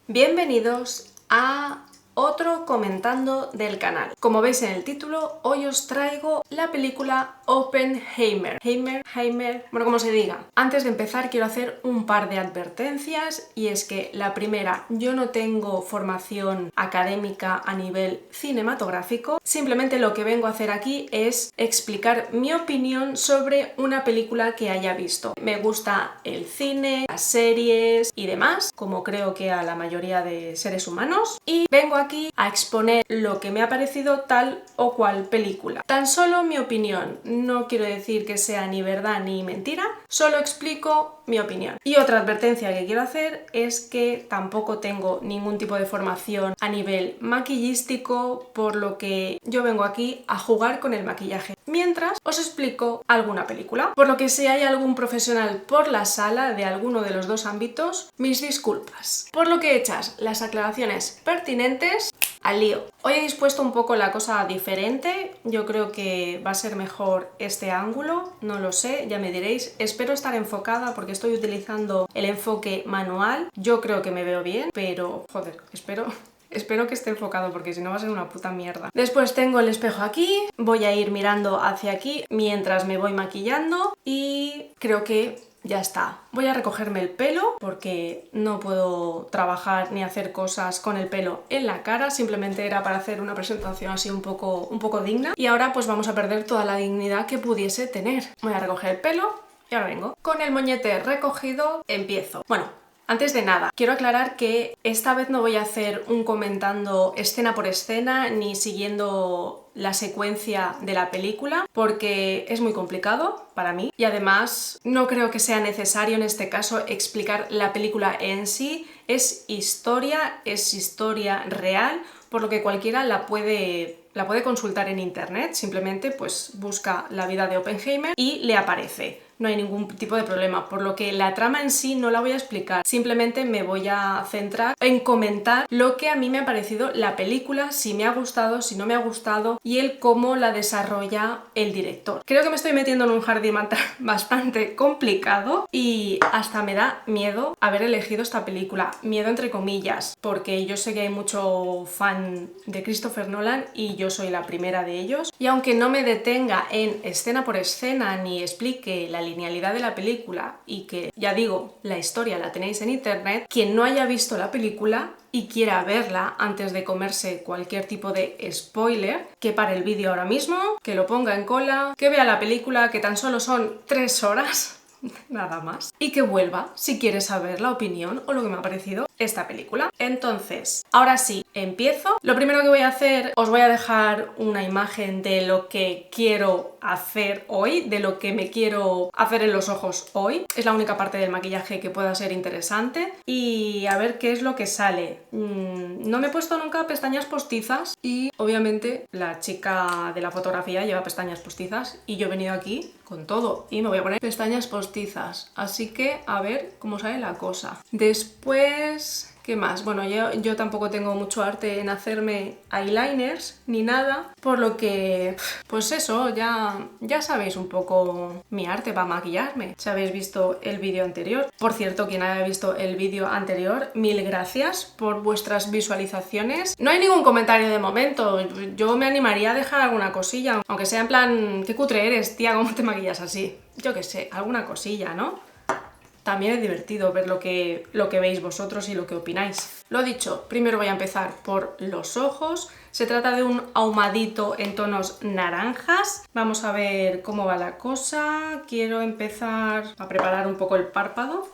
Bienvenidos a otro comentando del canal. Como veis en el título, hoy os traigo la película Oppenheimer. Bueno, como se diga. Antes de empezar quiero hacer un par de advertencias y es que la primera, yo no tengo formación académica a nivel cinematográfico, simplemente lo que vengo a hacer aquí es explicar mi opinión sobre una película que haya visto. Me gusta el cine, las series y demás, como creo que a la mayoría de seres humanos, y vengo aquí a exponer lo que me ha parecido tal o cual película. Tan solo mi opinión, no quiero decir que sea ni verdad ni mentira, solo explico mi opinión. Y otra advertencia que quiero hacer es que tampoco tengo ningún tipo de formación a nivel maquillístico, por lo que yo vengo aquí a jugar con el maquillaje mientras os explico alguna película. Por lo que si hay algún profesional por la sala de alguno de los dos ámbitos, mis disculpas. Por lo que hechas las aclaraciones pertinentes, al lío. Hoy he dispuesto un poco la cosa diferente, yo creo que va a ser mejor este ángulo, no lo sé, ya me diréis. Espero estar enfocada porque estoy utilizando el enfoque manual, yo creo que me veo bien, pero joder, Espero que esté enfocado porque si no va a ser una puta mierda. Después tengo el espejo aquí, voy a ir mirando hacia aquí mientras me voy maquillando y creo que ya está. Voy a recogerme el pelo porque no puedo trabajar ni hacer cosas con el pelo en la cara, simplemente era para hacer una presentación así un poco digna. Y ahora pues vamos a perder toda la dignidad que pudiese tener. Voy a recoger el pelo y ahora vengo. Con el moñete recogido empiezo. Bueno, antes de nada, quiero aclarar que esta vez no voy a hacer un comentando escena por escena ni siguiendo la secuencia de la película porque es muy complicado para mí y además no creo que sea necesario en este caso explicar la película en sí. Es historia real, por lo que cualquiera la puede consultar en internet, simplemente pues busca la vida de Oppenheimer y le aparece. No hay ningún tipo de problema, por lo que la trama en sí no la voy a explicar, simplemente me voy a centrar en comentar lo que a mí me ha parecido la película, si me ha gustado, si no me ha gustado y el cómo la desarrolla el director. Creo que me estoy metiendo en un jardín bastante complicado y hasta me da miedo haber elegido esta película, miedo entre comillas, porque yo sé que hay mucho fan de Christopher Nolan y yo soy la primera de ellos, y aunque no me detenga en escena por escena ni explique la linealidad de la película y que, ya digo, la historia la tenéis en internet, quien no haya visto la película y quiera verla antes de comerse cualquier tipo de spoiler, que pare el vídeo ahora mismo, que lo ponga en cola, que vea la película, que tan solo son 3 horas, nada más, y que vuelva si quiere saber la opinión o lo que me ha parecido esta película. Entonces, ahora sí, empiezo. Lo primero que voy a hacer, os voy a dejar una imagen de lo que quiero hacer hoy, de lo que me quiero hacer en los ojos hoy. Es la única parte del maquillaje que pueda ser interesante y a ver qué es lo que sale. No me he puesto nunca pestañas postizas y obviamente la chica de la fotografía lleva pestañas postizas y yo he venido aquí con todo y me voy a poner pestañas postizas, así que a ver cómo sale la cosa. Después, ¿qué más? Bueno, yo tampoco tengo mucho arte en hacerme eyeliners ni nada, por lo que, pues eso, ya sabéis un poco mi arte para maquillarme, si habéis visto el vídeo anterior. Por cierto, quien haya visto el vídeo anterior, mil gracias por vuestras visualizaciones. No hay ningún comentario de momento, yo me animaría a dejar alguna cosilla, aunque sea en plan, qué cutre eres, tía, ¿cómo te maquillas así? Yo qué sé, alguna cosilla, ¿no? También es divertido ver lo que veis vosotros y lo que opináis. Lo dicho, primero voy a empezar por los ojos. Se trata de un ahumadito en tonos naranjas. Vamos a ver cómo va la cosa. Quiero empezar a preparar un poco el párpado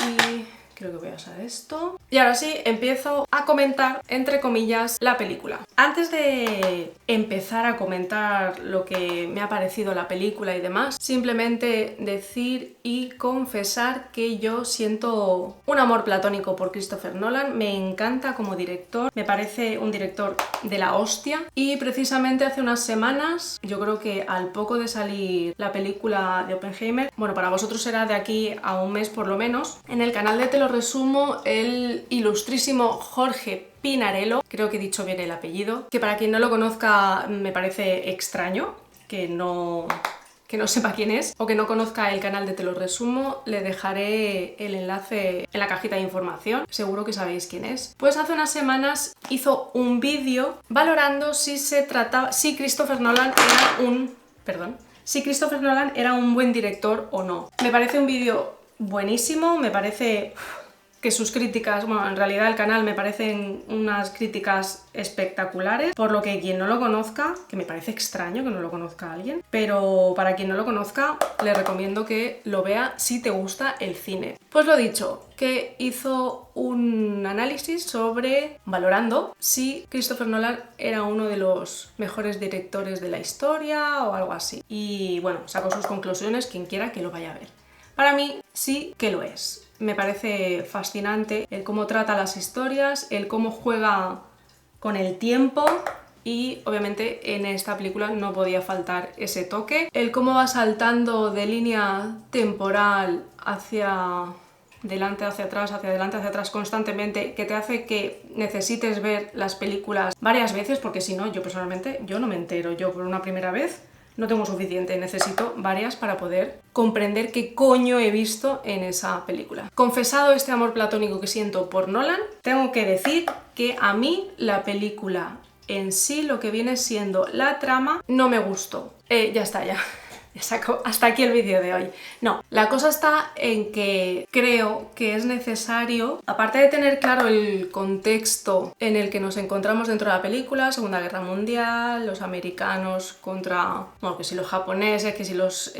y creo que voy a usar esto. Y ahora sí, empiezo a comentar, entre comillas, la película. Antes de empezar a comentar lo que me ha parecido la película y demás, simplemente decir y confesar que yo siento un amor platónico por Christopher Nolan. Me encanta como director, me parece un director de la hostia. Y precisamente hace unas semanas, yo creo que al poco de salir la película de Oppenheimer, bueno, para vosotros será de aquí a un mes por lo menos, en el canal de Te lo resumo, el ilustrísimo Jorge Pinarello, creo que he dicho bien el apellido, que para quien no lo conozca me parece extraño que no que no sepa quién es o que no conozca el canal de Te lo resumo, le dejaré el enlace en la cajita de información, seguro que sabéis quién es. Pues hace unas semanas hizo un vídeo valorando si Christopher Nolan era un buen director o no. Me parece un vídeo buenísimo, me parece que sus críticas, bueno, en realidad el canal me parecen unas críticas espectaculares, por lo que quien no lo conozca, que me parece extraño que no lo conozca alguien, pero para quien no lo conozca, le recomiendo que lo vea si te gusta el cine. Pues lo dicho, que hizo un análisis valorando si Christopher Nolan era uno de los mejores directores de la historia o algo así. Y bueno, sacó sus conclusiones, quien quiera que lo vaya a ver. Para mí sí que lo es. Me parece fascinante el cómo trata las historias, el cómo juega con el tiempo y obviamente en esta película no podía faltar ese toque. El cómo va saltando de línea temporal hacia adelante, hacia atrás constantemente, que te hace que necesites ver las películas varias veces, porque si no, yo personalmente, yo no me entero. Yo por una primera vez no tengo suficiente, necesito varias para poder comprender qué coño he visto en esa película. Confesado este amor platónico que siento por Nolan, tengo que decir que a mí la película en sí, lo que viene siendo la trama, no me gustó. Ya está, ya saco hasta aquí el vídeo de hoy. No, la cosa está en que creo que es necesario, aparte de tener claro el contexto en el que nos encontramos dentro de la película, Segunda Guerra Mundial, los americanos contra, bueno, que si los japoneses, que si los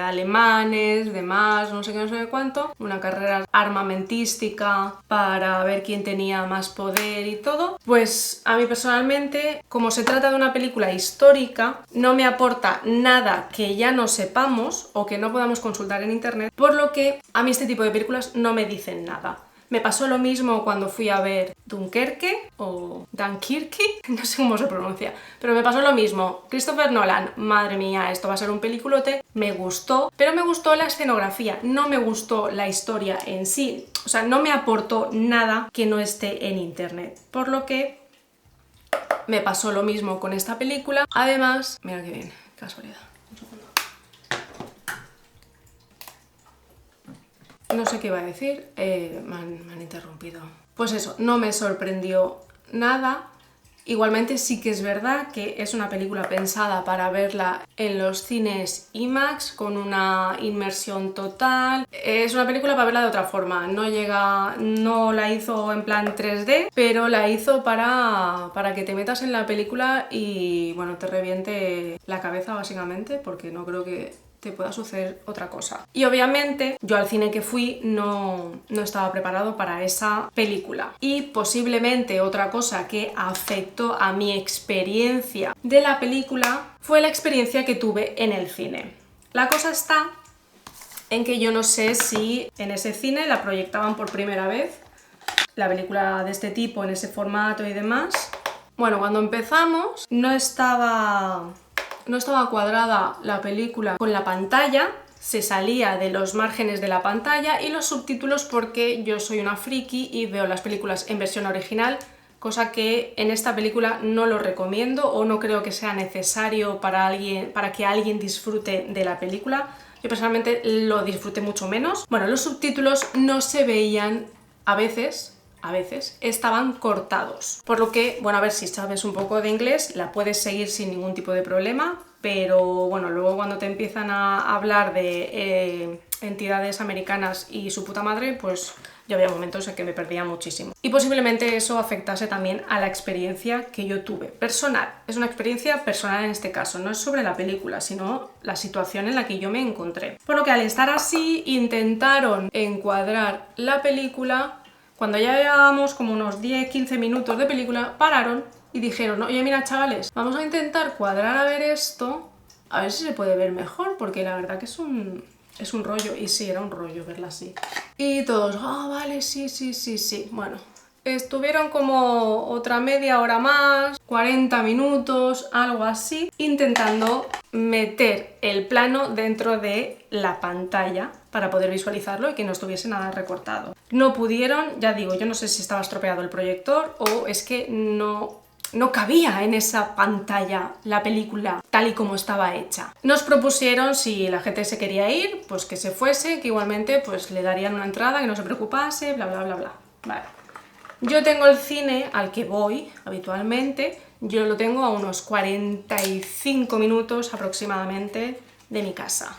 alemanes, demás, no sé qué, no sé cuánto, una carrera armamentística para ver quién tenía más poder y todo, pues a mí personalmente, como se trata de una película histórica, no me aporta nada que ya no sepamos o que no podamos consultar en internet, por lo que a mí este tipo de películas no me dicen nada. Me pasó lo mismo cuando fui a ver Dunkerque o Dunkirke, no sé cómo se pronuncia, pero me pasó lo mismo. Christopher Nolan, madre mía, esto va a ser un peliculote, me gustó, pero me gustó la escenografía, no me gustó la historia en sí, o sea, no me aportó nada que no esté en internet, por lo que me pasó lo mismo con esta película. Además, mira qué bien, casualidad. No sé qué iba a decir, me han interrumpido. Pues eso, no me sorprendió nada. Igualmente sí que es verdad que es una película pensada para verla en los cines IMAX con una inmersión total. Es una película para verla de otra forma, no la hizo en plan 3D, pero la hizo para que te metas en la película y bueno, te reviente la cabeza básicamente, porque no creo que te pueda suceder otra cosa. Y obviamente yo al cine que fui no estaba preparado para esa película. Y posiblemente otra cosa que afectó a mi experiencia de la película fue la experiencia que tuve en el cine. La cosa está en que yo no sé si en ese cine la proyectaban por primera vez, la película de este tipo, en ese formato y demás. Bueno, cuando empezamos no estaba cuadrada la película con la pantalla, se salía de los márgenes de la pantalla y los subtítulos, porque yo soy una friki y veo las películas en versión original, cosa que en esta película no lo recomiendo o no creo que sea necesario para que alguien disfrute de la película. Yo personalmente lo disfruté mucho menos. Bueno, los subtítulos no se veían a veces estaban cortados, por lo que, bueno, a ver, si sabes un poco de inglés la puedes seguir sin ningún tipo de problema, pero bueno, luego cuando te empiezan a hablar de entidades americanas y su puta madre, pues ya había momentos en que me perdía muchísimo. Y posiblemente eso afectase también a la experiencia que yo tuve. Personal, es una experiencia personal en este caso, no es sobre la película, sino la situación en la que yo me encontré. Por lo que al estar así, intentaron encuadrar la película. Cuando ya llevábamos como unos 10-15 minutos de película, pararon y dijeron, oye, mira, chavales, vamos a intentar cuadrar a ver esto, a ver si se puede ver mejor, porque la verdad que es un rollo. Y sí, era un rollo verla así. Y todos, vale, sí. Bueno, estuvieron como otra media hora más, 40 minutos, algo así, intentando meter el plano dentro de la pantalla para poder visualizarlo y que no estuviese nada recortado. No pudieron, ya digo, yo no sé si estaba estropeado el proyector o es que no no cabía en esa pantalla la película tal y como estaba hecha. Nos propusieron, si la gente se quería ir, pues que se fuese, que igualmente pues le darían una entrada, que no se preocupase, bla bla bla bla. Vale. Yo tengo el cine al que voy habitualmente, yo lo tengo a unos 45 minutos aproximadamente de mi casa.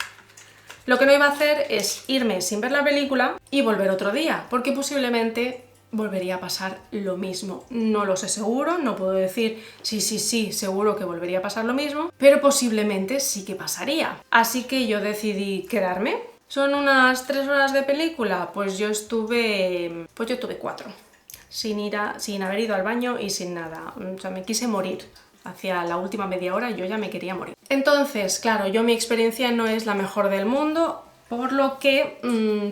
Lo que no iba a hacer es irme sin ver la película y volver otro día, porque posiblemente volvería a pasar lo mismo. No lo sé seguro, no puedo decir sí, seguro que volvería a pasar lo mismo, pero posiblemente sí que pasaría. Así que yo decidí quedarme. ¿Son unas 3 horas de película? Pues yo tuve 4. Sin haber ido al baño y sin nada. O sea, me quise morir. Hacia la última media hora yo ya me quería morir. Entonces, claro, mi experiencia no es la mejor del mundo, por lo que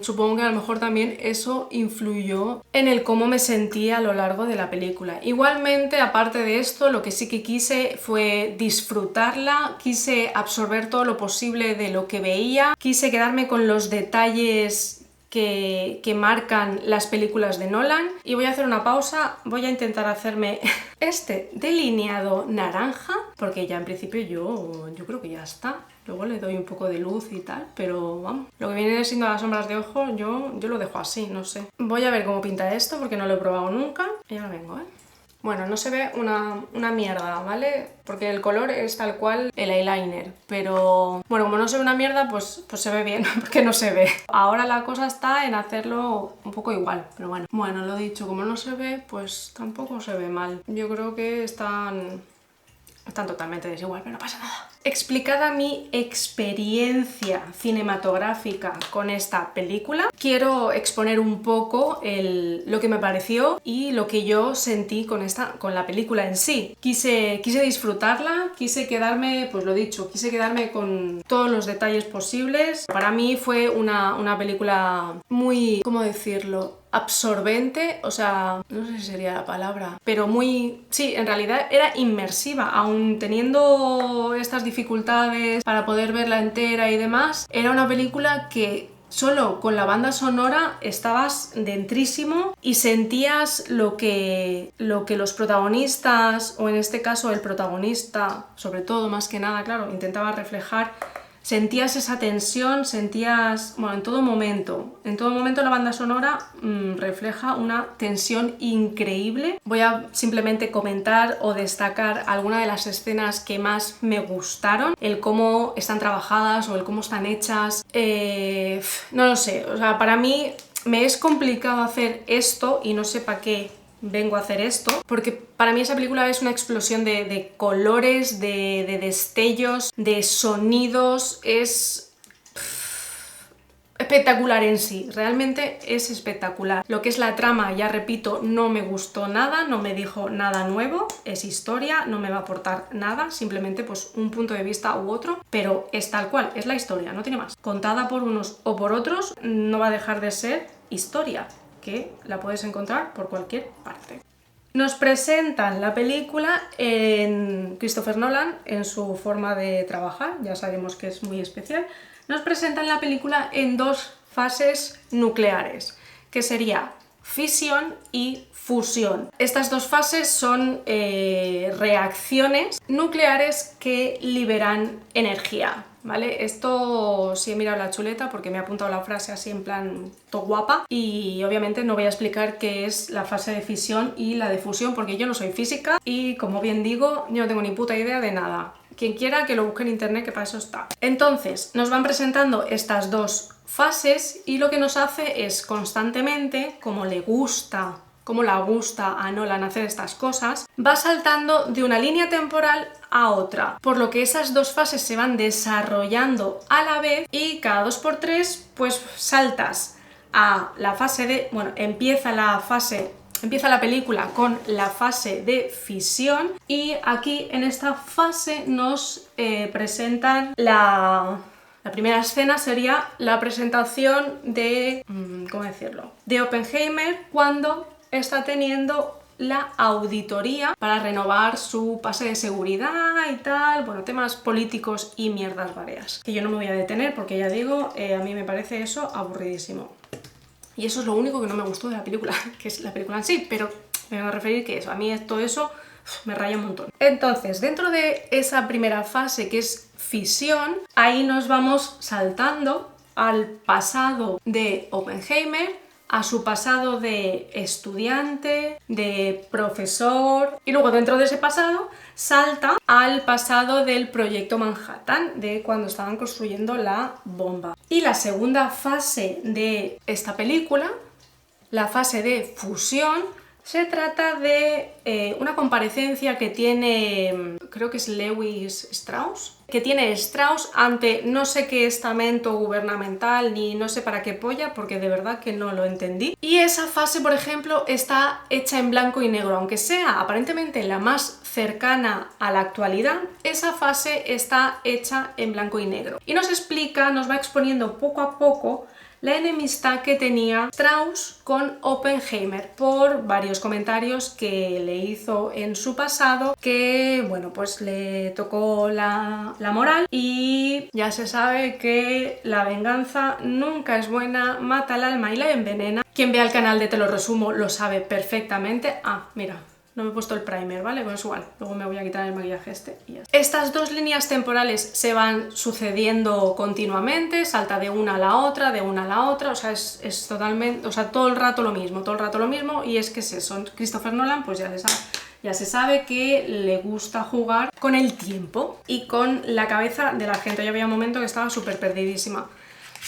supongo que a lo mejor también eso influyó en el cómo me sentía a lo largo de la película. Igualmente, aparte de esto, lo que sí que quise fue disfrutarla, quise absorber todo lo posible de lo que veía, quise quedarme con los detalles que marcan las películas de Nolan. Y voy a hacer una pausa, voy a intentar hacerme este delineado naranja, porque ya en principio yo creo que ya está. Luego le doy un poco de luz y tal, pero vamos, lo que viene siendo las sombras de ojo yo lo dejo así, no sé. Voy a ver cómo pinta esto porque no lo he probado nunca y ahora vengo, ¿eh? Bueno, no se ve una mierda, ¿vale? Porque el color es tal cual el eyeliner, pero bueno, como no se ve una mierda, pues se ve bien, porque no se ve. Ahora la cosa está en hacerlo un poco igual, pero bueno. Bueno, lo dicho, como no se ve, pues tampoco se ve mal. Yo creo que están totalmente desigual, pero no pasa nada. Explicada mi experiencia cinematográfica con esta película, quiero exponer un poco lo que me pareció y lo que yo sentí con la película en sí. Quise disfrutarla, quise quedarme, pues lo dicho, quise quedarme con todos los detalles posibles. Para mí fue una película muy, ¿cómo decirlo?, absorbente, o sea, no sé si sería la palabra, pero sí, en realidad era inmersiva, aun teniendo estas dificultades para poder verla entera y demás. Era una película que solo con la banda sonora estabas dentrísimo y sentías lo que los protagonistas, o en este caso el protagonista, sobre todo, más que nada, claro, intentaba reflejar. Sentías esa tensión, bueno, en todo momento la banda sonora refleja una tensión increíble. Voy a simplemente comentar o destacar algunas de las escenas que más me gustaron, el cómo están trabajadas o el cómo están hechas. No lo sé, o sea, para mí me es complicado hacer esto y no sé para qué vengo a hacer esto, porque para mí esa película es una explosión de colores, de destellos, de sonidos, es espectacular en sí, realmente es espectacular. Lo que es la trama, ya repito, no me gustó nada, no me dijo nada nuevo, es historia, no me va a aportar nada, simplemente pues un punto de vista u otro, pero es tal cual, es la historia, no tiene más. Contada por unos o por otros, no va a dejar de ser historia, que la puedes encontrar por cualquier parte. Nos presentan la película en Christopher Nolan, en su forma de trabajar, ya sabemos que es muy especial. Nos presentan la película en 2 fases nucleares, que sería fisión y fusión. Estas 2 fases son reacciones nucleares que liberan energía, ¿vale? Esto sí he mirado la chuleta porque me ha apuntado la frase así en plan todo guapa, y obviamente no voy a explicar qué es la fase de fisión y la de fusión porque yo no soy física y, como bien digo, yo no tengo ni puta idea de nada. Quien quiera que lo busque en internet, que para eso está. Entonces, nos van presentando estas 2 fases y lo que nos hace es constantemente, como la gusta a Nolan hacer estas cosas, va saltando de una línea temporal a otra, por lo que esas 2 fases se van desarrollando a la vez y cada 2x3 pues saltas a la fase de, bueno, empieza la película con la fase de fisión y aquí en esta fase nos presentan la primera escena sería la presentación de, ¿cómo decirlo?, de Oppenheimer cuando está teniendo la auditoría para renovar su pase de seguridad y tal, bueno, temas políticos y mierdas varias, que yo no me voy a detener porque ya digo, a mí me parece eso aburridísimo. Y eso es lo único que no me gustó de la película, que es la película en sí, pero me voy a referir que eso, a mí todo eso me raya un montón. Entonces, dentro de esa primera fase que es fisión, ahí nos vamos saltando al pasado de Oppenheimer, a su pasado de estudiante, de profesor, y luego dentro de ese pasado salta al pasado del proyecto Manhattan, de cuando estaban construyendo la bomba. Y la segunda fase de esta película, la fase de fusión, se trata de una comparecencia que tiene, creo que es Lewis Strauss, que tiene Strauss ante no sé qué estamento gubernamental ni no sé para qué polla, porque de verdad que no lo entendí. Y esa fase, por ejemplo, está hecha en blanco y negro, aunque sea aparentemente la más cercana a la actualidad, esa fase está hecha en blanco y negro. Y nos explica, nos va exponiendo poco a poco la enemistad que tenía Strauss con Oppenheimer por varios comentarios que le hizo en su pasado que, bueno, pues le tocó la moral, y ya se sabe que la venganza nunca es buena, mata el alma y la envenena. Quien vea el canal de Te lo resumo lo sabe perfectamente. Ah, mira, no me he puesto el primer, ¿vale? Pues igual, luego me voy a quitar el maquillaje y ya está. Estas dos líneas temporales se van sucediendo continuamente, salta de una a la otra, o sea, es totalmente, o sea, todo el rato lo mismo, y es que es eso. Christopher Nolan, pues ya se sabe que le gusta jugar con el tiempo y con la cabeza de la gente. Yo había un momento que estaba súper perdidísima,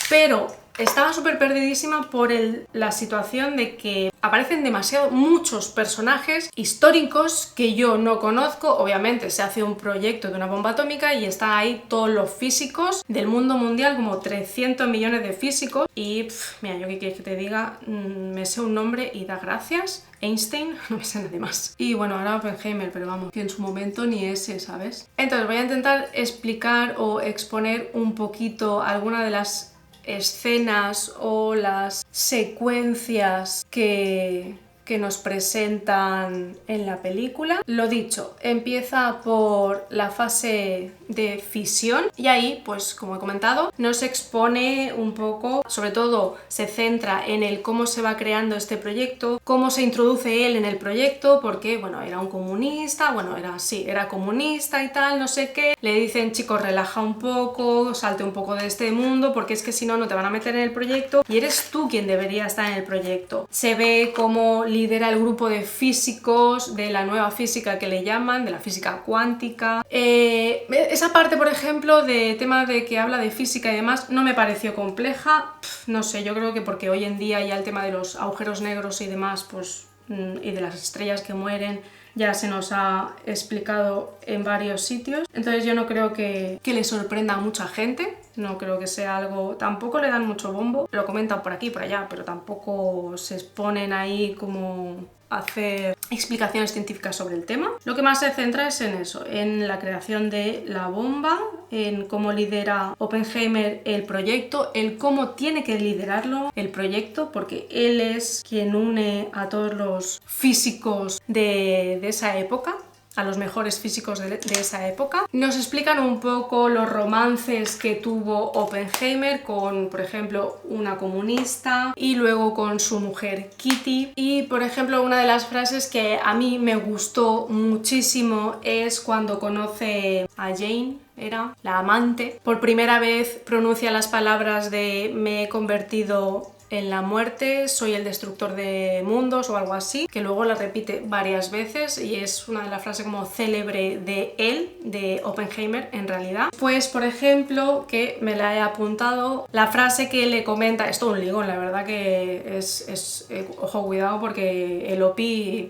pero estaba súper perdidísima por la situación de que aparecen muchos personajes históricos que yo no conozco. Obviamente se hace un proyecto de una bomba atómica y está ahí todos los físicos del mundo mundial, como 300 millones de físicos, y mira, yo qué quieres que te diga, me sé un nombre y da gracias. Einstein, no me sé nada más. Y bueno, ahora Oppenheimer, pero vamos, que en su momento ni ese, ¿sabes? Entonces voy a intentar explicar o exponer un poquito alguna de las escenas o las secuencias que nos presentan en la película. Lo dicho, empieza por la fase de fisión y ahí, pues como he comentado, nos expone un poco, sobre todo se centra en el cómo se va creando este proyecto, cómo se introduce él en el proyecto, porque bueno, era un comunista, bueno, era comunista y tal, no sé qué. Le dicen, chicos, relaja un poco, salte un poco de este mundo, porque es que si no, no te van a meter en el proyecto y eres tú quien debería estar en el proyecto. Se ve como lidera el grupo de físicos de la nueva física que le llaman, de la física cuántica. Esa parte, por ejemplo, de tema de que habla de física y demás, no me pareció compleja. No sé, yo creo que porque hoy en día ya el tema de los agujeros negros y demás, pues, y de las estrellas que mueren, ya se nos ha explicado en varios sitios. Entonces yo no creo que le sorprenda a mucha gente. No creo que sea algo... Tampoco le dan mucho bombo. Lo comentan por aquí y por allá, pero tampoco se exponen ahí como a hacer explicaciones científicas sobre el tema. Lo que más se centra es en eso, en la creación de la bomba, en cómo lidera Oppenheimer el proyecto, el cómo tiene que liderarlo el proyecto, porque él es quien une a todos los físicos de esa época, a los mejores físicos de esa época. Nos explican un poco los romances que tuvo Oppenheimer con, por ejemplo, una comunista y luego con su mujer Kitty. Y, por ejemplo, una de las frases que a mí me gustó muchísimo es cuando conoce a Jane, era la amante. Por primera vez pronuncia las palabras de me he convertido en la muerte, soy el destructor de mundos o algo así, que luego la repite varias veces y es una de las frases como célebre de él, de Oppenheimer en realidad. Pues por ejemplo, que me la he apuntado, la frase que le comenta, es todo un ligón, la verdad que es ojo, cuidado, porque el OPI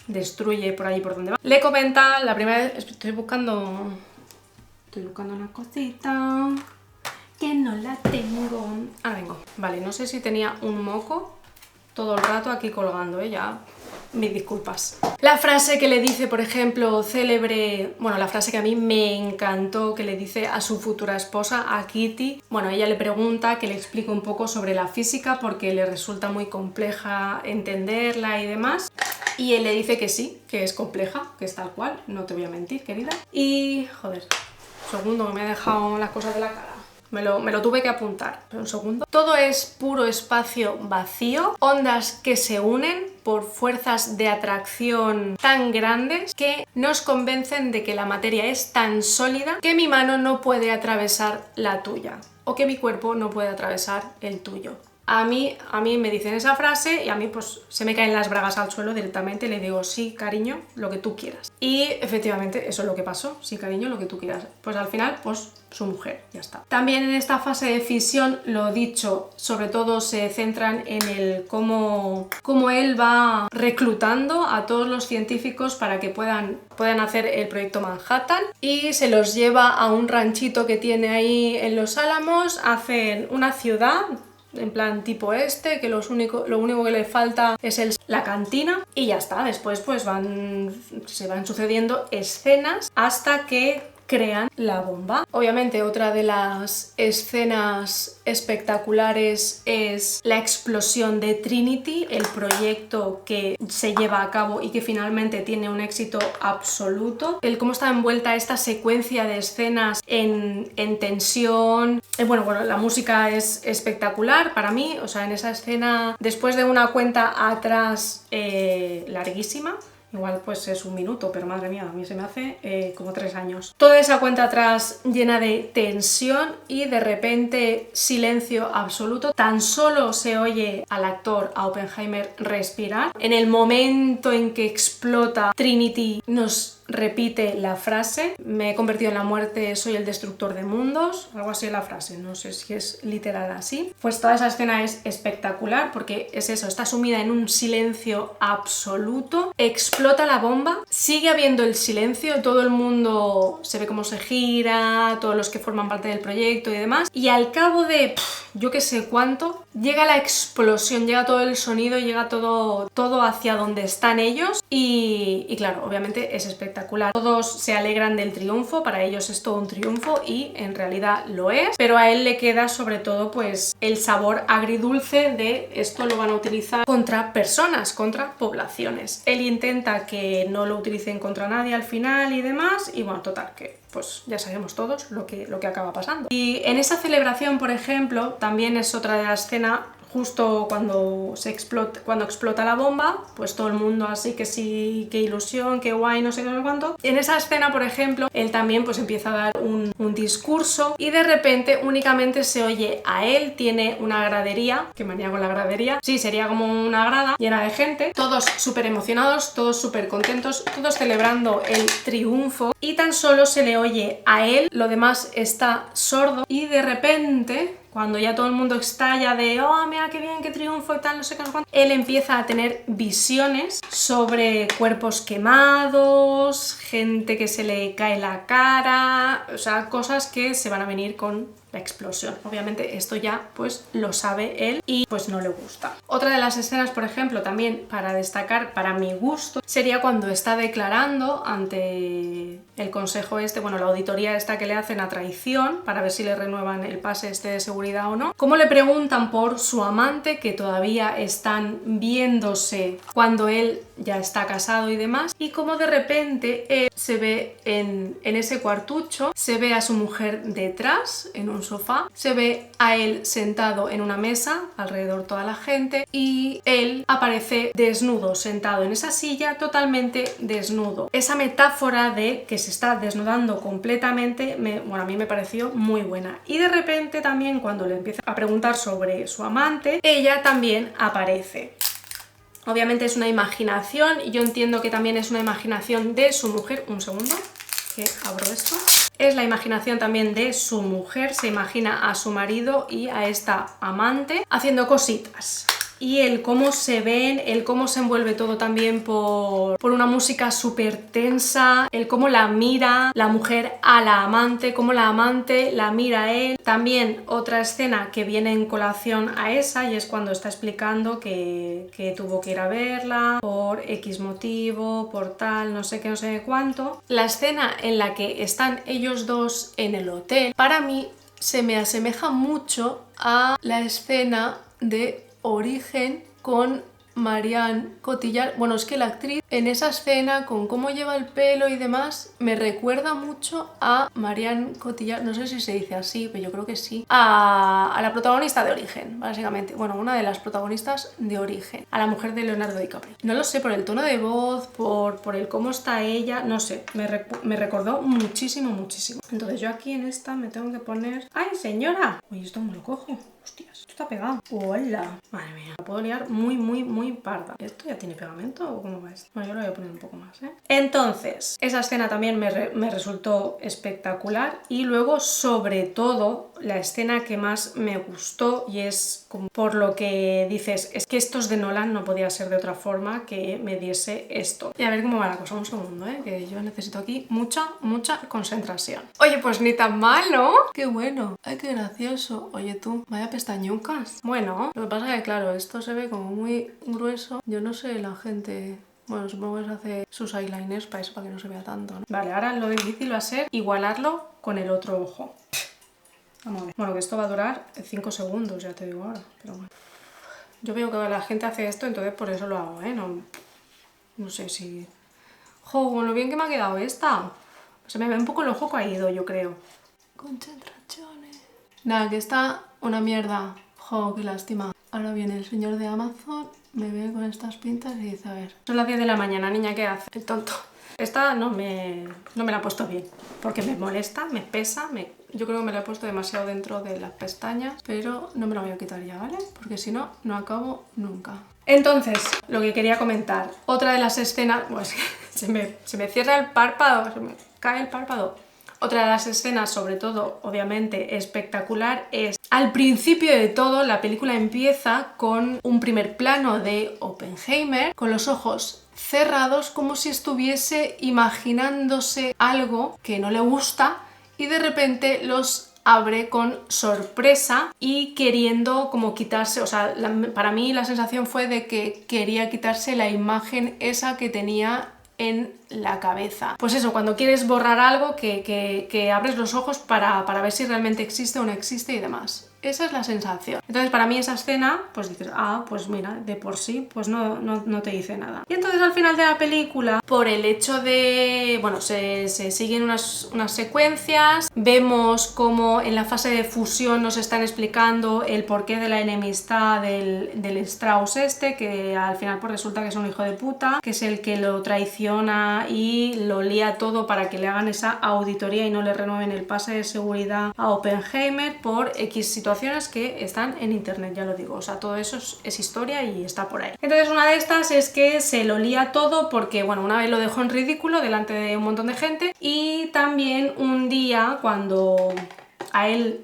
destruye por allí por donde va. Le comenta, la primera vez, estoy buscando una cosita que no la tengo. Ah, vengo. Vale, no sé si tenía un moco todo el rato aquí colgando, ya mis disculpas. La frase que le dice, por ejemplo, célebre, bueno, la frase que a mí me encantó, que le dice a su futura esposa, a Kitty. Bueno, ella le pregunta que le explique un poco sobre la física porque le resulta muy compleja entenderla y demás. Y él le dice que sí, que es compleja, que es tal cual, no te voy a mentir, querida. Y, joder, segundo, me ha dejado las cosas de la cara. me lo tuve que apuntar. Pero un segundo. Todo es puro espacio vacío, ondas que se unen por fuerzas de atracción tan grandes que nos convencen de que la materia es tan sólida que mi mano no puede atravesar la tuya o que mi cuerpo no puede atravesar el tuyo. A mí me dicen esa frase y a mí pues se me caen las bragas al suelo directamente y le digo, sí, cariño, lo que tú quieras. Y efectivamente eso es lo que pasó, sí, cariño, lo que tú quieras. Pues al final, pues su mujer, ya está. También en esta fase de fisión, lo dicho, sobre todo se centran en el cómo él va reclutando a todos los científicos para que puedan hacer el proyecto Manhattan y se los lleva a un ranchito que tiene ahí en Los Álamos, hacen una ciudad en plan tipo que lo único que le falta es la cantina y ya está. Después pues se van sucediendo escenas hasta que crean la bomba. Obviamente otra de las escenas espectaculares es la explosión de Trinity, el proyecto que se lleva a cabo y que finalmente tiene un éxito absoluto. El cómo está envuelta esta secuencia de escenas en tensión. Bueno, la música es espectacular para mí, o sea, en esa escena, después de una cuenta atrás larguísima, igual pues es un minuto, pero madre mía, a mí se me hace como 3 años. Toda esa cuenta atrás llena de tensión y de repente silencio absoluto. Tan solo se oye al actor, a Oppenheimer, respirar. En el momento en que explota Trinity nos repite la frase, me he convertido en la muerte, soy el destructor de mundos, algo así es la frase, no sé si es literal así. Pues toda esa escena es espectacular porque es eso, está sumida en un silencio absoluto, explota la bomba, sigue habiendo el silencio, todo el mundo se ve cómo se gira, todos los que forman parte del proyecto y demás, y al cabo de yo que sé cuánto, llega la explosión, llega todo el sonido, llega todo hacia donde están ellos y claro, obviamente es espectacular. Todos se alegran del triunfo, para ellos es todo un triunfo y en realidad lo es, pero a él le queda sobre todo pues el sabor agridulce de esto lo van a utilizar contra personas, contra poblaciones. Él intenta que no lo utilicen contra nadie al final y demás y bueno, total, que pues ya sabemos todos lo que acaba pasando. Y en esa celebración, por ejemplo, también es otra de las escenas. Justo cuando explota la bomba, pues todo el mundo así que sí, qué ilusión, qué guay, no sé qué, no sé cuánto. En esa escena, por ejemplo, él también pues empieza a dar un discurso y de repente únicamente se oye a él, tiene una gradería, que manía con la gradería, sí, sería como una grada llena de gente, todos súper emocionados, todos súper contentos, todos celebrando el triunfo y tan solo se le oye a él, lo demás está sordo y de repente, cuando ya todo el mundo estalla de oh, mira qué bien, qué triunfo y tal, no sé qué, no sé cuánto, él empieza a tener visiones sobre cuerpos quemados, gente que se le cae la cara, o sea, cosas que se van a venir con la explosión. Obviamente esto ya pues lo sabe él y pues no le gusta. Otra de las escenas, por ejemplo, también para destacar para mi gusto, sería cuando está declarando ante el consejo la auditoría esta que le hacen a traición para ver si le renuevan el pase de seguridad o no. Cómo le preguntan por su amante, que todavía están viéndose cuando él ya está casado y demás, y cómo de repente él se ve en ese cuartucho, se ve a su mujer detrás en un sofá, se ve a él sentado en una mesa, alrededor toda la gente, y él aparece desnudo, sentado en esa silla, totalmente desnudo. Esa metáfora de que se está desnudando completamente, a mí me pareció muy buena. Y de repente también cuando le empieza a preguntar sobre su amante, ella también aparece. Obviamente es una imaginación y yo entiendo que también es una imaginación de su mujer. Un segundo, que abro esto. Es la imaginación también de su mujer, se imagina a su marido y a esta amante haciendo cositas. Y el cómo se ven, el cómo se envuelve todo también por una música súper tensa, el cómo la mira la mujer a la amante, cómo la amante la mira a él. También otra escena que viene en colación a esa y es cuando está explicando que tuvo que ir a verla por X motivo, por tal, no sé qué, no sé cuánto. La escena en la que están ellos dos en el hotel, para mí se me asemeja mucho a la escena de Origen con Marianne Cotillard. Bueno, es que la actriz en esa escena, con cómo lleva el pelo y demás, me recuerda mucho a Marianne Cotillard, no sé si se dice así, pero yo creo que sí, a la protagonista de Origen, básicamente. Bueno, una de las protagonistas de Origen, a la mujer de Leonardo DiCaprio. No lo sé, por el tono de voz, por el cómo está ella, no sé, me recordó muchísimo, muchísimo. Entonces yo aquí en esta me tengo que poner... ¡Ay, señora! Oye, esto me lo cojo. Hostias, esto está pegado. ¡Hola! Madre mía, la puedo liar muy parda. ¿Esto ya tiene pegamento o cómo va esto? Bueno, yo lo voy a poner un poco más, ¿eh? Entonces, esa escena también me resultó espectacular. Y luego, sobre todo, la escena que más me gustó, y es como por lo que dices, es que esto es de Nolan, no podía ser de otra forma que me diese esto. Y a ver cómo va la cosa, un segundo, que yo necesito aquí mucha concentración. Oye, pues ni tan mal, ¿no? Qué bueno, ay, qué gracioso. Oye tú, vaya pestañucas. Bueno, lo que pasa es que claro, esto se ve como muy grueso. Yo no sé, la gente... Bueno, supongo que se hace sus eyeliners para eso, para que no se vea tanto, ¿no? Vale, ahora lo difícil va a ser igualarlo con el otro ojo. Vamos a ver. Bueno, que esto va a durar 5 segundos, ya te digo ahora, pero bueno. Yo veo que la gente hace esto, entonces por eso lo hago, ¿eh? No sé si... ¡Jo, con lo bien que me ha quedado esta! Se me ve un poco el ojo caído, yo creo. Concentraciones. Nada, que está una mierda. ¡Jo, qué lástima! Ahora viene el señor de Amazon, me ve con estas pintas y dice, a ver... Son las 10 de la mañana, niña, ¿qué hace? El tonto. Esta no me la he puesto bien, porque me molesta, me pesa, yo creo que me la he puesto demasiado dentro de las pestañas, pero no me la voy a quitar ya, ¿vale? Porque si no, no acabo nunca. Entonces, lo que quería comentar, otra de las escenas, pues se me cierra el párpado, se me cae el párpado. Otra de las escenas, sobre todo, obviamente, espectacular, es al principio de todo, la película empieza con un primer plano de Oppenheimer, con los ojos cerrados, como si estuviese imaginándose algo que no le gusta, y de repente los abre con sorpresa y queriendo como quitarse, o sea, para mí la sensación fue de que quería quitarse la imagen esa que tenía en la cabeza. Pues eso, cuando quieres borrar algo, que abres los ojos para ver si realmente existe o no existe y demás. Esa es la sensación. Entonces, para mí esa escena, pues dices, ah, pues mira, de por sí, pues no te dice nada. Y entonces al final de la película, por el hecho de, bueno, se siguen unas secuencias, vemos como en la fase de fusión nos están explicando el porqué de la enemistad del Strauss este, que al final pues resulta que es un hijo de puta, que es el que lo traiciona y lo lía todo para que le hagan esa auditoría y no le renueven el pase de seguridad a Oppenheimer por X situaciones que están en internet, ya lo digo, o sea, todo eso es historia y está por ahí. Entonces una de estas es que se lo lía todo porque, bueno, una vez lo dejó en ridículo delante de un montón de gente y también un día cuando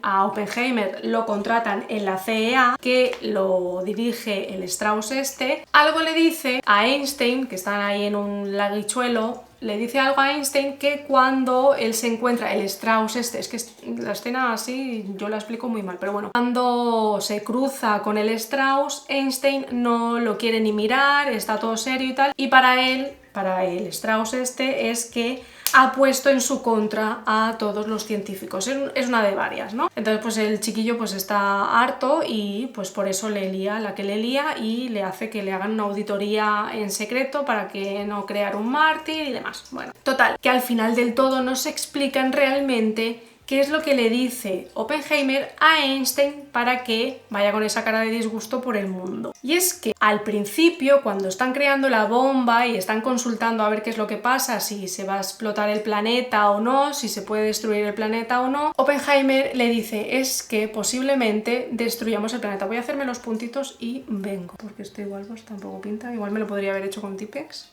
a Oppenheimer lo contratan en la CEA, que lo dirige el Strauss este, algo le dice a Einstein, que están ahí en un laguichuelo, le dice algo a Einstein que cuando él se encuentra, el Strauss este, es que la escena así yo la explico muy mal, pero bueno, cuando se cruza con el Strauss, Einstein no lo quiere ni mirar, está todo serio y tal, y para el Strauss este es que ha puesto en su contra a todos los científicos. Es una de varias, ¿no? Entonces pues el chiquillo pues está harto y pues por eso le lía la que le lía y le hace que le hagan una auditoría en secreto para que no crear un mártir y demás. Bueno, total, que al final del todo no se explican realmente qué es lo que le dice Oppenheimer a Einstein para que vaya con esa cara de disgusto por el mundo. Y es que al principio, cuando están creando la bomba y están consultando a ver qué es lo que pasa, si se va a explotar el planeta o no, si se puede destruir el planeta o no, Oppenheimer le dice, es que posiblemente destruyamos el planeta. Voy a hacerme los puntitos y vengo, porque esto igual pues tampoco pinta, igual me lo podría haber hecho con Tipex.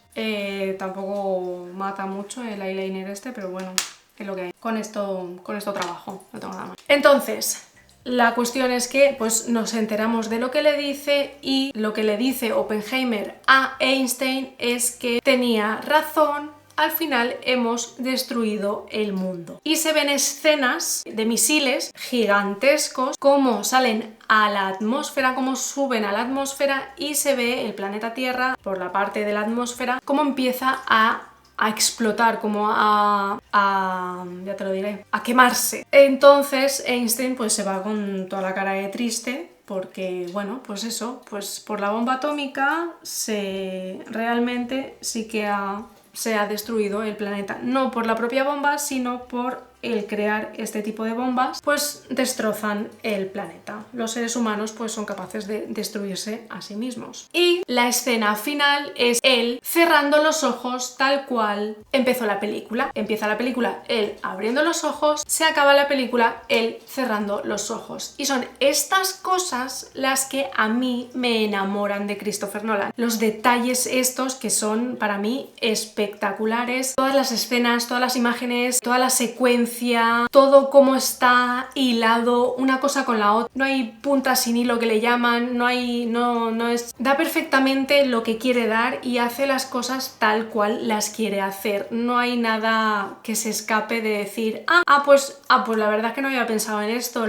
Tampoco mata mucho el eyeliner este, pero bueno, es lo que hay. Con esto trabajo, no tengo nada más. Entonces, la cuestión es que pues nos enteramos de lo que le dice y lo que le dice Oppenheimer a Einstein es que tenía razón, al final hemos destruido el mundo. Y se ven escenas de misiles gigantescos, cómo salen a la atmósfera, cómo suben a la atmósfera y se ve el planeta Tierra por la parte de la atmósfera, cómo empieza a explotar, como ya te lo diré, a quemarse. Entonces Einstein pues se va con toda la cara de triste porque, bueno, pues eso, pues por la bomba atómica realmente sí que se ha destruido el planeta. No por la propia bomba, sino por el crear este tipo de bombas, pues destrozan el planeta. Los seres humanos pues son capaces de destruirse a sí mismos. Y la escena final es él cerrando los ojos tal cual empezó la película. Empieza la película él abriendo los ojos, se acaba la película él cerrando los ojos. Y son estas cosas las que a mí me enamoran de Christopher Nolan. Los detalles estos que son para mí espectaculares. Todas las escenas, todas las imágenes, toda la secuencia, todo cómo está hilado una cosa con la otra. No hay puntas sin hilo que le llaman, da perfectamente lo que quiere dar y hace las cosas tal cual las quiere hacer. No hay nada que se escape de decir, pues la verdad es que no había pensado en esto,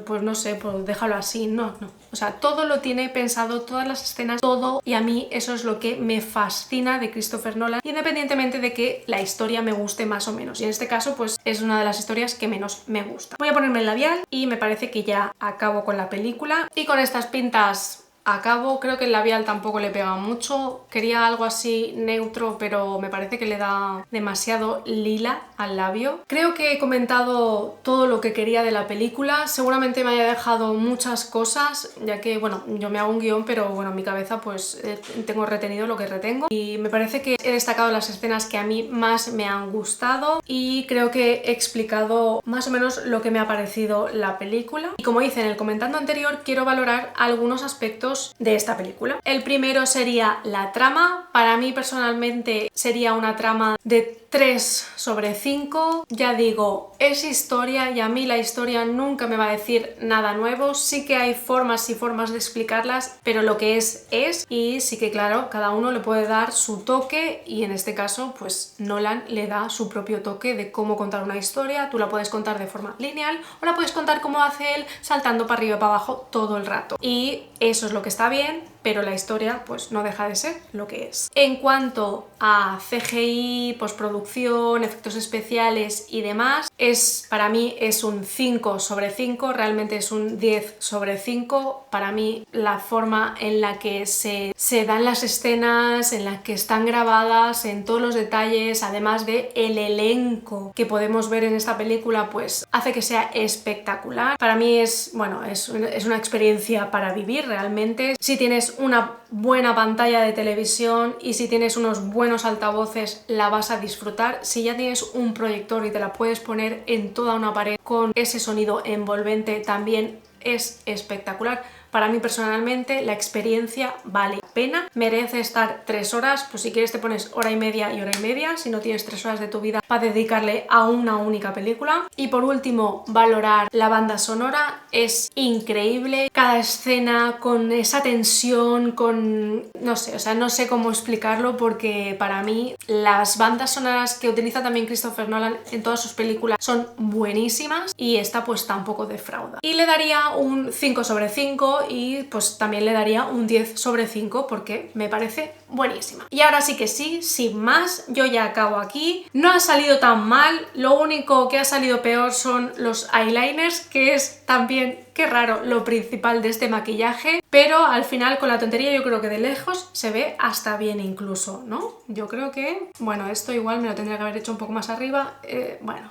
pues no sé, pues déjalo así. No. O sea, todo lo tiene pensado, todas las escenas, todo, y a mí eso es lo que me fascina de Christopher Nolan, independientemente de que la historia me guste más o menos. Y en este caso, pues es una de las historias que menos me gusta. Voy a ponerme el labial y me parece que ya acabo con la película. Y con estas pintas acabo. Creo que el labial tampoco le pega mucho. Quería algo así neutro, pero me parece que le da demasiado lila al labio. Creo que he comentado todo lo que quería de la película. Seguramente me haya dejado muchas cosas, ya que, bueno, yo me hago un guión, pero bueno, en mi cabeza pues tengo retenido lo que retengo. Y me parece que he destacado las escenas que a mí más me han gustado y creo que he explicado más o menos lo que me ha parecido la película. Y como hice en el comentando anterior, quiero valorar algunos aspectos de esta película. El primero sería la trama. Para mí personalmente sería una trama de 3 sobre 5. Ya digo, es historia y a mí la historia nunca me va a decir nada nuevo. Sí que hay formas y formas de explicarlas, pero lo que es. Y sí que claro, cada uno le puede dar su toque y en este caso pues Nolan le da su propio toque de cómo contar una historia. Tú la puedes contar de forma lineal o la puedes contar como hace él, saltando para arriba y para abajo todo el rato. Y eso es lo que está bien, pero la historia pues no deja de ser lo que es. En cuanto a CGI, postproducción, efectos especiales y demás, para mí es un 5 sobre 5, realmente es un 10 sobre 5. Para mí la forma en la que se dan las escenas, en la que están grabadas, en todos los detalles, además de el elenco que podemos ver en esta película, pues hace que sea espectacular. Para mí es una experiencia para vivir realmente. Si tienes una buena pantalla de televisión y si tienes unos buenos altavoces la vas a disfrutar. Si ya tienes un proyector y te la puedes poner en toda una pared con ese sonido envolvente, también es espectacular. Para mí personalmente la experiencia vale la pena, merece estar 3 horas, pues si quieres te pones hora y media y hora y media, si no tienes 3 horas de tu vida para dedicarle a una única película. Y por último, valorar la banda sonora, es increíble, cada escena con esa tensión, no sé cómo explicarlo, porque para mí las bandas sonoras que utiliza también Christopher Nolan en todas sus películas son buenísimas y esta pues tampoco defrauda. Y le daría un 5 sobre 5 y pues también le daría un 10 sobre 5 porque me parece buenísima. Y ahora sí que sí, sin más, yo ya acabo aquí. No ha salido tan mal, lo único que ha salido peor son los eyeliners, que es también, qué raro, lo principal de este maquillaje, pero al final con la tontería yo creo que de lejos se ve hasta bien incluso, ¿no? Yo creo que, bueno, esto igual me lo tendría que haber hecho un poco más arriba,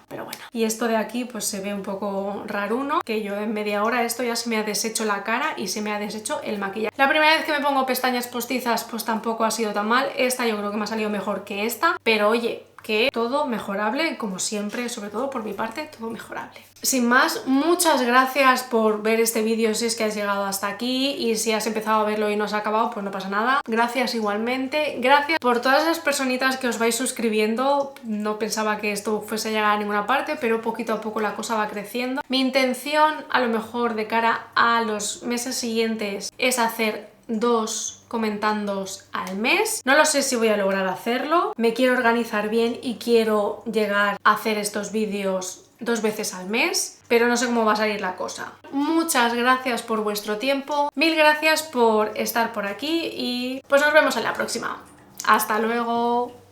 pero bueno. Y esto de aquí pues se ve un poco raruno, que yo en media hora esto ya se me ha deshecho la cara y se me ha deshecho el maquillaje. La primera vez que me pongo pestañas postizas pues tampoco ha sido tan mal, esta yo creo que me ha salido mejor que esta, pero oye, que todo mejorable, como siempre, sobre todo por mi parte, todo mejorable. Sin más, muchas gracias por ver este vídeo si es que has llegado hasta aquí, y si has empezado a verlo y no has acabado, pues no pasa nada. Gracias igualmente, gracias por todas esas personitas que os vais suscribiendo. No pensaba que esto fuese a llegar a ninguna parte, pero poquito a poco la cosa va creciendo. Mi intención, a lo mejor de cara a los meses siguientes, es hacer 2 comentandos al mes. No lo sé si voy a lograr hacerlo, me quiero organizar bien y quiero llegar a hacer estos vídeos 2 veces al mes, pero no sé cómo va a salir la cosa. Muchas gracias por vuestro tiempo, mil gracias por estar por aquí y pues nos vemos en la próxima. ¡Hasta luego!